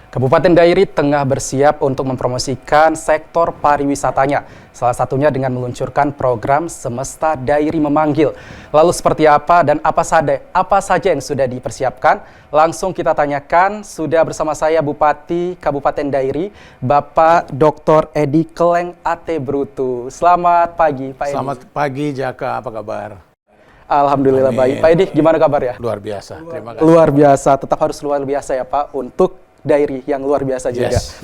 Kabupaten Dairi tengah bersiap untuk mempromosikan sektor pariwisatanya. Salah satunya dengan meluncurkan program Semesta Dairi Memanggil. Lalu seperti apa dan apa saja yang sudah dipersiapkan? Langsung kita tanyakan, sudah bersama saya Bupati Kabupaten Dairi, Bapak Dr. Edi Keleng Ate Brutu. Selamat pagi, Pak Edi. Selamat pagi, Jaka. Apa kabar? Alhamdulillah baik. Pak Edi, gimana kabar ya? Luar biasa. Terima kasih. Luar biasa, tetap harus luar biasa ya Pak, untuk Dairi yang luar biasa juga. Yes.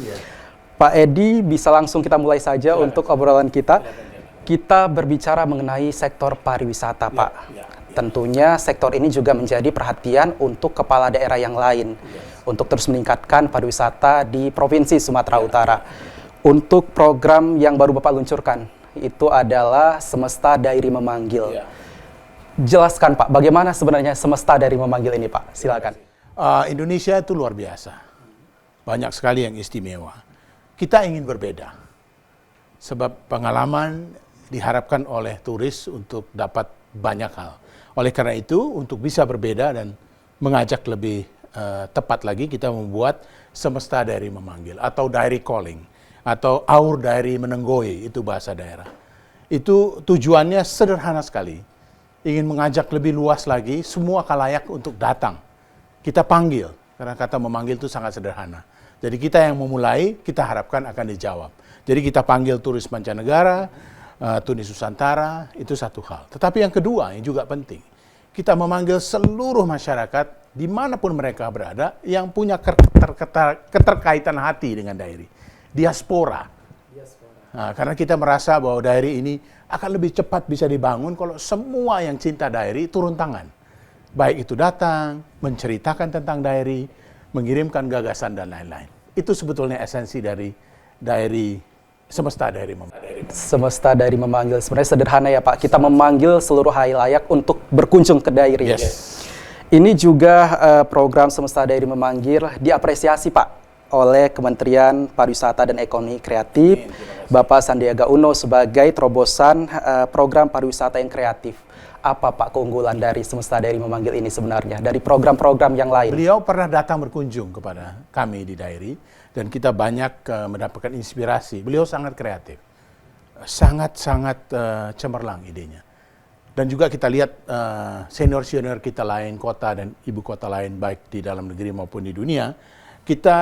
Pak Edi, bisa langsung kita mulai saja untuk obrolan kita. Kita berbicara mengenai sektor pariwisata, Pak. Tentunya sektor ini juga menjadi perhatian untuk kepala daerah yang lain untuk terus meningkatkan pariwisata di Provinsi Sumatera Utara. Untuk program yang baru Bapak luncurkan, itu adalah Semesta Dairi Memanggil. Jelaskan Pak, bagaimana sebenarnya Semesta Dairi Memanggil ini Pak? Silakan. Indonesia itu luar biasa. Banyak sekali yang istimewa. Kita ingin berbeda. Sebab pengalaman diharapkan oleh turis untuk dapat banyak hal. Oleh karena itu, untuk bisa berbeda dan mengajak lebih tepat lagi, kita membuat Semesta Dairi Memanggil atau Dairi Calling atau Aur Dairi Menenggoi, itu bahasa daerah. Itu tujuannya sederhana sekali. Ingin mengajak lebih luas lagi semua khalayak untuk datang. Kita panggil, karena kata memanggil itu sangat sederhana. Jadi kita yang memulai, kita harapkan akan dijawab. Jadi kita panggil turis mancanegara, turis Nusantara, itu satu hal. Tetapi yang kedua, yang juga penting, kita memanggil seluruh masyarakat, dimanapun mereka berada, yang punya keterkaitan hati dengan Dairi. Diaspora. Nah, karena kita merasa bahwa Dairi ini akan lebih cepat bisa dibangun kalau semua yang cinta Dairi turun tangan. Baik itu datang, menceritakan tentang Dairi, mengirimkan gagasan dan lain-lain. Itu sebetulnya esensi dari Semesta Dairi Memanggil. Semesta Dairi Memanggil, sebenarnya sederhana ya Pak. Kita memanggil seluruh khalayak untuk berkunjung ke Dairi. Yes. Ini juga program Semesta Dairi Memanggil diapresiasi Pak oleh Kementerian Pariwisata dan Ekonomi Kreatif, Bapak Sandiaga Uno sebagai terobosan program pariwisata yang kreatif. Apa Pak keunggulan dari Semesta Dairi Memanggil ini sebenarnya dari program-program yang lain? Beliau pernah datang berkunjung kepada kami di Dairi dan kita banyak mendapatkan inspirasi. Beliau sangat kreatif, sangat-sangat cemerlang idenya. Dan juga kita lihat senior-senior kita lain, kota dan ibu kota lain baik di dalam negeri maupun di dunia, kita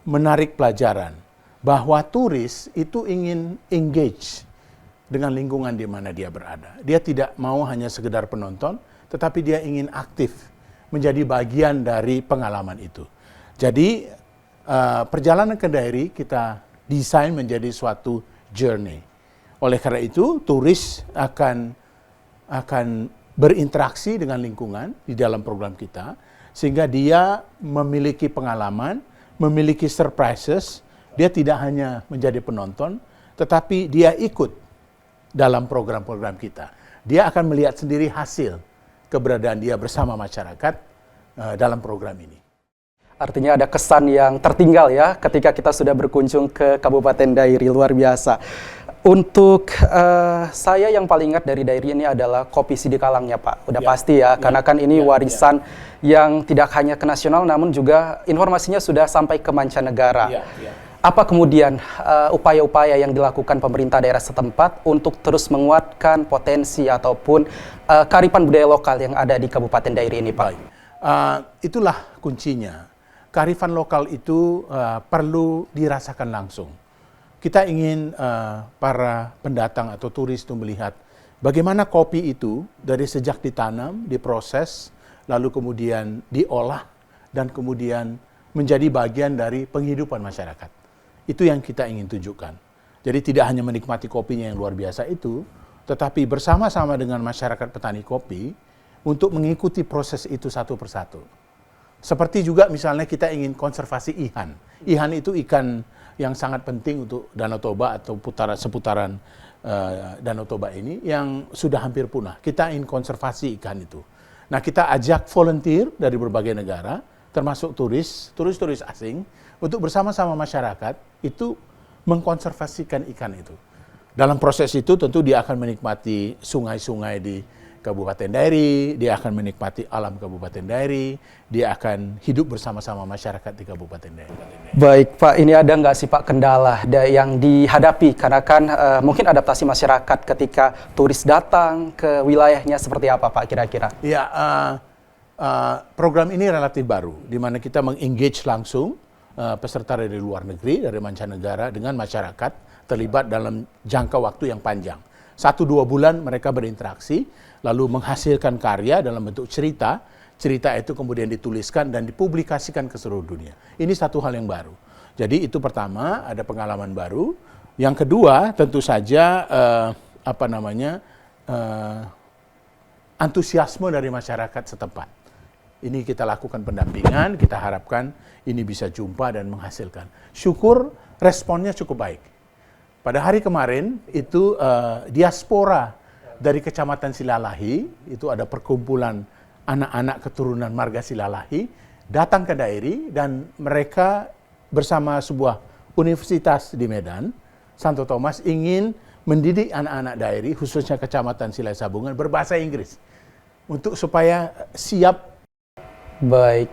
menarik pelajaran bahwa turis itu ingin engage dengan lingkungan di mana dia berada. Dia tidak mau hanya sekedar penonton, tetapi dia ingin aktif menjadi bagian dari pengalaman itu. Jadi perjalanan ke Dairi kita desain menjadi suatu journey. Oleh karena itu, turis akan berinteraksi dengan lingkungan di dalam program kita, sehingga dia memiliki pengalaman, memiliki surprises. Dia tidak hanya menjadi penonton, tetapi dia ikut dalam program-program kita. Dia akan melihat sendiri hasil keberadaan dia bersama masyarakat dalam program ini. Artinya ada kesan yang tertinggal ya ketika kita sudah berkunjung ke Kabupaten Dairi, luar biasa. Untuk saya yang paling ingat dari Dairi ini adalah kopi Sidikalangnya Pak. Udah pasti ya, karena kan ini warisan yang tidak hanya ke nasional namun juga informasinya sudah sampai ke mancanegara. Apa kemudian upaya-upaya yang dilakukan pemerintah daerah setempat untuk terus menguatkan potensi ataupun kearifan budaya lokal yang ada di Kabupaten Dairi ini, Pak? Itulah kuncinya. Kearifan lokal itu perlu dirasakan langsung. Kita ingin para pendatang atau turis itu melihat bagaimana kopi itu dari sejak ditanam, diproses, lalu kemudian diolah, dan kemudian menjadi bagian dari penghidupan masyarakat. Itu yang kita ingin tunjukkan. Jadi tidak hanya menikmati kopinya yang luar biasa itu, tetapi bersama-sama dengan masyarakat petani kopi untuk mengikuti proses itu satu persatu. Seperti juga misalnya kita ingin konservasi ihan. Ihan itu ikan yang sangat penting untuk Danau Toba atau seputaran Danau Toba ini yang sudah hampir punah. Kita ingin konservasi ikan itu. Nah, kita ajak volunteer dari berbagai negara, termasuk turis asing, untuk bersama-sama masyarakat itu mengkonservasikan ikan itu. Dalam proses itu tentu dia akan menikmati sungai-sungai Kabupaten Dairi, dia akan menikmati alam Kabupaten Dairi, dia akan hidup bersama-sama masyarakat di Kabupaten Dairi. Baik Pak, ini ada nggak sih Pak kendala yang dihadapi karena kan mungkin adaptasi masyarakat ketika turis datang ke wilayahnya seperti apa Pak kira-kira? Ya, program ini relatif baru, di mana kita meng-engage langsung peserta dari luar negeri, dari mancanegara dengan masyarakat terlibat dalam jangka waktu yang panjang. 1-2 bulan mereka berinteraksi, lalu menghasilkan karya dalam bentuk cerita. Cerita itu kemudian dituliskan dan dipublikasikan ke seluruh dunia. Ini satu hal yang baru. Jadi itu pertama, ada pengalaman baru. Yang kedua, tentu saja antusiasme dari masyarakat setempat. Ini kita lakukan pendampingan, kita harapkan ini bisa jumpa dan menghasilkan. Syukur responnya cukup baik. Pada hari kemarin itu diaspora dari Kecamatan Silalahi, itu ada perkumpulan anak-anak keturunan marga Silalahi, datang ke Dairi dan mereka bersama sebuah universitas di Medan, Santo Thomas, ingin mendidik anak-anak Dairi, khususnya Kecamatan Silai Sabungan, berbahasa Inggris. Untuk supaya siap. Baik,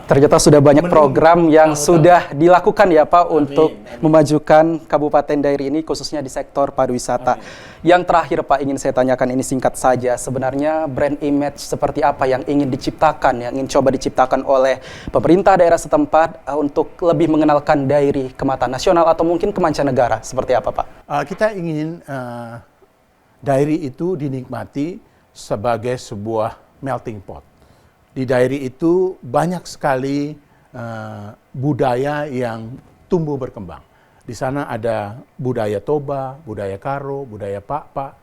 ternyata sudah banyak program yang sudah dilakukan ya Pak untuk memajukan Kabupaten Dairi ini khususnya di sektor pariwisata. Yang terakhir Pak ingin saya tanyakan ini singkat saja, sebenarnya brand image seperti apa yang ingin diciptakan, yang ingin coba diciptakan oleh pemerintah daerah setempat untuk lebih mengenalkan Dairi ke mata nasional atau mungkin ke mancanegara, seperti apa Pak? Kita ingin Dairi itu dinikmati sebagai sebuah melting pot. Di Dairi itu banyak sekali budaya yang tumbuh berkembang. Di sana ada budaya Toba, budaya Karo, budaya Pakpak,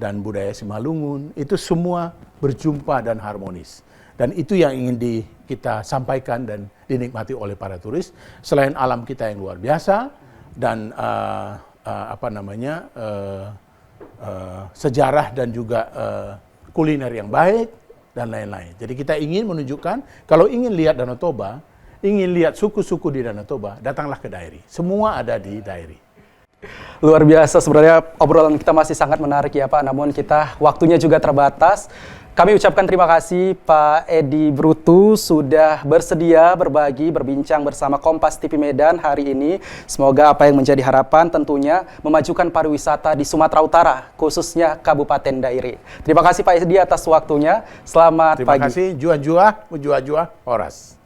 dan budaya Simalungun. Itu semua berjumpa dan harmonis. Dan itu yang ingin kita sampaikan dan dinikmati oleh para turis. Selain alam kita yang luar biasa dan sejarah dan juga kuliner yang baik, dan lain-lain. Jadi kita ingin menunjukkan, kalau ingin lihat Danau Toba, ingin lihat suku-suku di Danau Toba, datanglah ke Dairi. Semua ada di Dairi. Luar biasa, sebenarnya obrolan kita masih sangat menarik ya Pak, namun waktunya juga terbatas. Kami ucapkan terima kasih Pak Edi Brutu sudah bersedia berbincang bersama Kompas TV Medan hari ini. Semoga apa yang menjadi harapan tentunya memajukan pariwisata di Sumatera Utara, khususnya Kabupaten Dairi. Terima kasih Pak Edi atas waktunya. Selamat pagi. Terima kasih, jua-jua, horas.